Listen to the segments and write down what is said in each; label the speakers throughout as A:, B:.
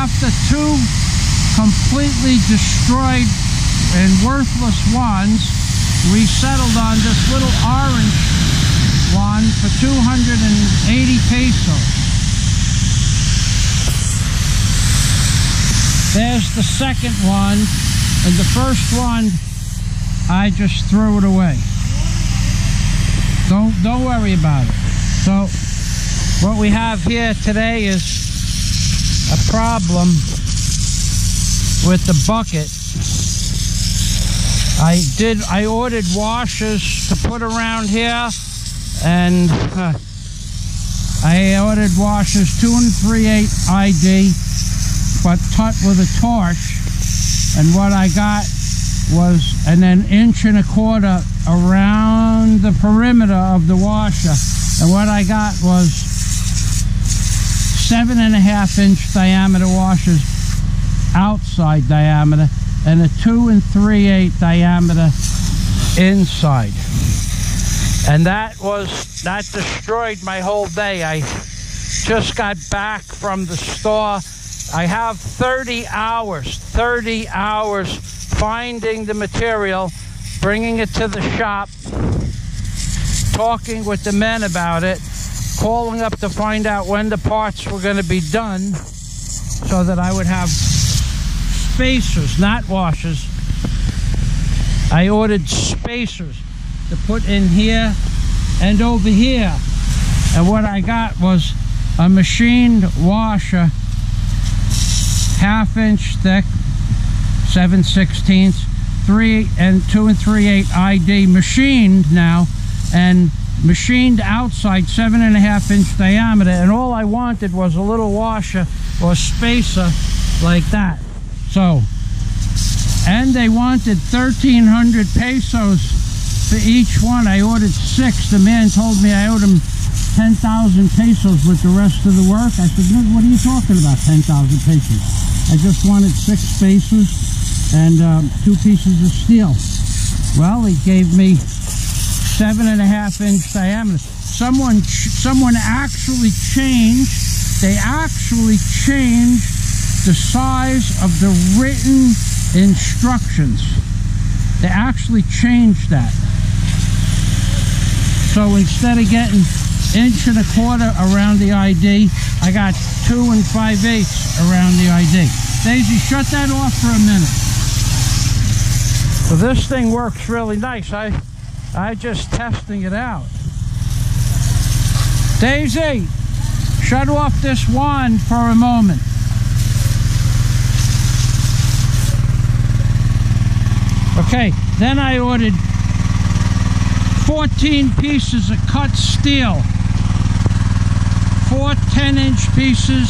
A: after two completely destroyed and worthless wands, we settled on this little orange wand for 280 pesos. There's the second one, and the first one I just threw it away. Don't worry about it. So what we have here today is a problem with the bucket. I ordered washers to put around here, and I ordered washers 2 3/8 ID, but cut with a torch, and what I got was an 1.25 inches around the perimeter of the washer, and what I got was 7.5 inch diameter washers outside diameter, and a 2 3/8 diameter inside. And that destroyed my whole day. I just got back from the store. I have 30 hours finding the material, bringing it to the shop, talking with the men about it, calling up to find out when the parts were going to be done so that I would have spacers, not washers. I ordered spacers to put in here and over here, and what I got was a machined washer, 1/2 inch thick, 7/16, 2 3/8 ID, machined now, and machined outside, 7.5 inch diameter, and all I wanted was a little washer or spacer like that. So, and they wanted 1,300 pesos for each one. I ordered 6. The man told me I owed him 10,000 pesos with the rest of the work. I said, what are you talking about, 10,000 pesos? I just wanted 6 spacers and 2 pieces of steel. Well, he gave me 7.5 inch diameter. Someone actually changed, they actually changed the size of the written instructions. They actually changed that. So instead of getting 1.25 inches around the ID, I got 2 5/8 around the ID. Daisy, shut that off for a minute. So this thing works really nice. I just testing it out. Daisy, shut off this wand for a moment. Okay, then I ordered 14 pieces of cut steel, 4 10-inch pieces,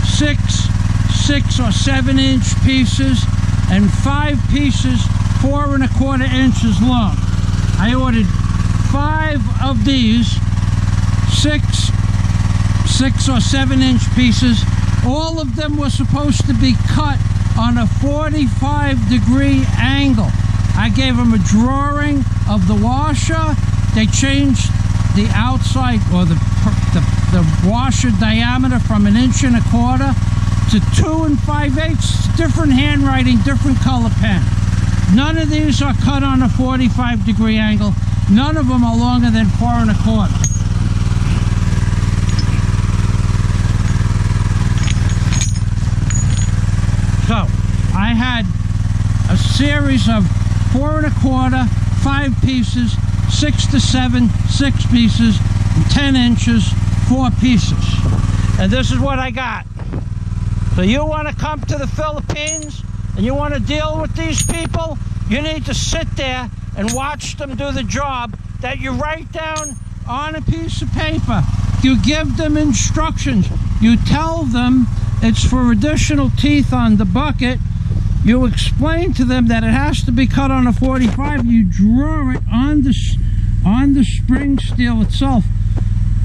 A: 6 or 7 inch pieces, and 5 pieces 4 1/4 inches long. I ordered 5 of these 6 or 7 inch pieces. All of them were supposed to be cut on a 45-degree angle. I gave them a drawing of the washer. They changed the outside, or the washer diameter, from 1.25 inches to 2 5/8. Different handwriting, different color pen. None of these are cut on a 45-degree angle. None of them are longer than 4 1/4. So I had a series of 4 1/4, 5 pieces, 6 to 7, 6 pieces, and 10 inches, 4 pieces. And this is what I got. So you want to come to the Philippines and you want to deal with these people, you need to sit there and watch them do the job that you write down on a piece of paper. You give them instructions. You tell them it's for additional teeth on the bucket. You explain to them that it has to be cut on a 45. You draw it on the spring steel itself.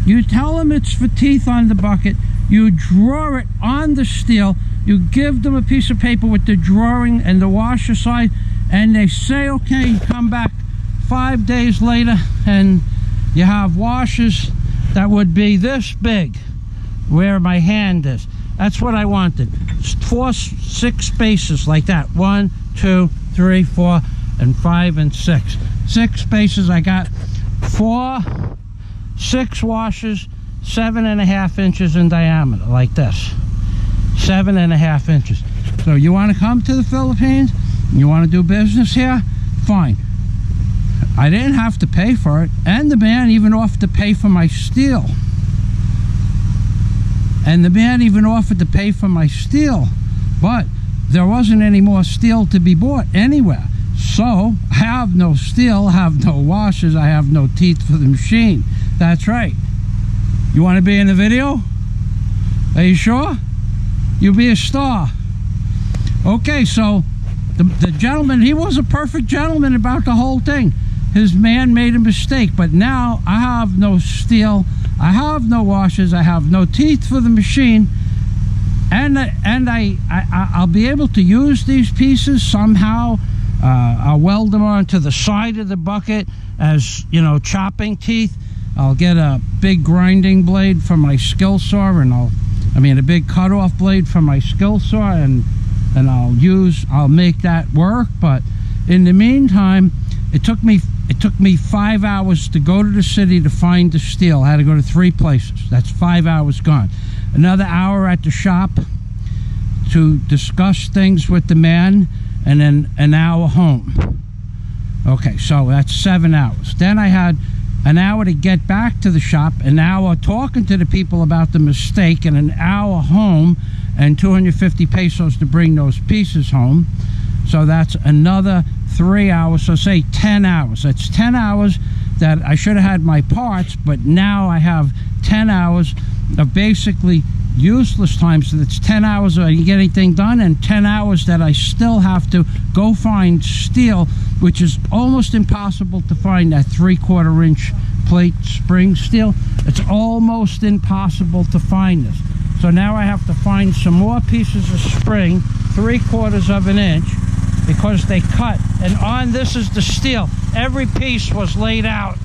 A: You tell them it's for teeth on the bucket. You draw it on the steel. You give them a piece of paper with the drawing and the washer side, and they say, okay. You come back 5 days later and you have washers that would be this big, where my hand is. That's what I wanted. 4, 6 spaces like that. 1, 2, 3, 4, and 5 and 6. 6 spaces. I got 6 washers, 7.5 inches in diameter, like this. 7.5 inches. So you want to come to the Philippines? You want to do business here? Fine. I didn't have to pay for it, and the man even offered to pay for my steel. But there wasn't any more steel to be bought anywhere. So I have no steel, I have no washers, I have no teeth for the machine. That's right. You want to be in the video? Are you sure? You'll be a star. Okay, so the gentleman, he was a perfect gentleman about the whole thing. His man made a mistake, but now I have no steel, I have no washers, I have no teeth for the machine, and I'll be able to use these pieces somehow. I'll weld them onto the side of the bucket as, you know, chopping teeth. I'll get a big grinding blade for my skill saw, and a big cutoff blade for my skill saw, and I'll make that work. But in the meantime, it took me 5 hours to go to the city to find the steel. I had to go to 3 places. That's 5 hours gone. Another hour at the shop to discuss things with the man, and then an hour home. Okay, so that's 7 hours. Then I had an hour to get back to the shop, an hour talking to the people about the mistake, and an hour home, and 250 pesos to bring those pieces home. So that's another 3 hours, so say 10 hours. That's 10 hours that I should have had my parts, but now I have 10 hours of basically useless time. So that's 10 hours I didn't get anything done, and 10 hours that I still have to go find steel, which is almost impossible to find, that 3/4 inch plate spring steel. It's almost impossible to find this. So now I have to find some more pieces of spring, 3/4 of an inch, because they cut, and on this is the steel. Every piece was laid out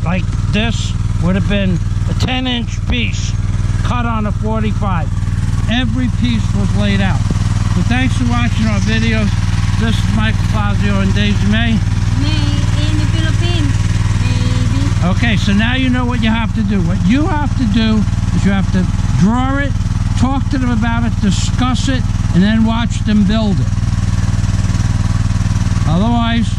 A: like this. Would have been a 10-inch piece cut on a 45. Every piece was laid out. So thanks for watching our videos. This is Michael Fazio and Daisy May.
B: In the Philippines, baby.
A: Okay, so now you know what you have to do. What you have to do is you have to draw it, talk to them about it, discuss it, and then watch them build it. Otherwise,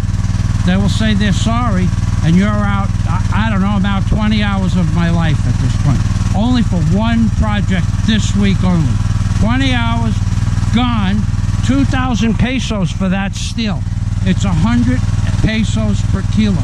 A: they will say they're sorry, and you're out, I don't know, about 20 hours of my life at this point. Only for one project this week only. 20 hours, gone, 2,000 pesos for that steel. It's 100 pesos per kilo.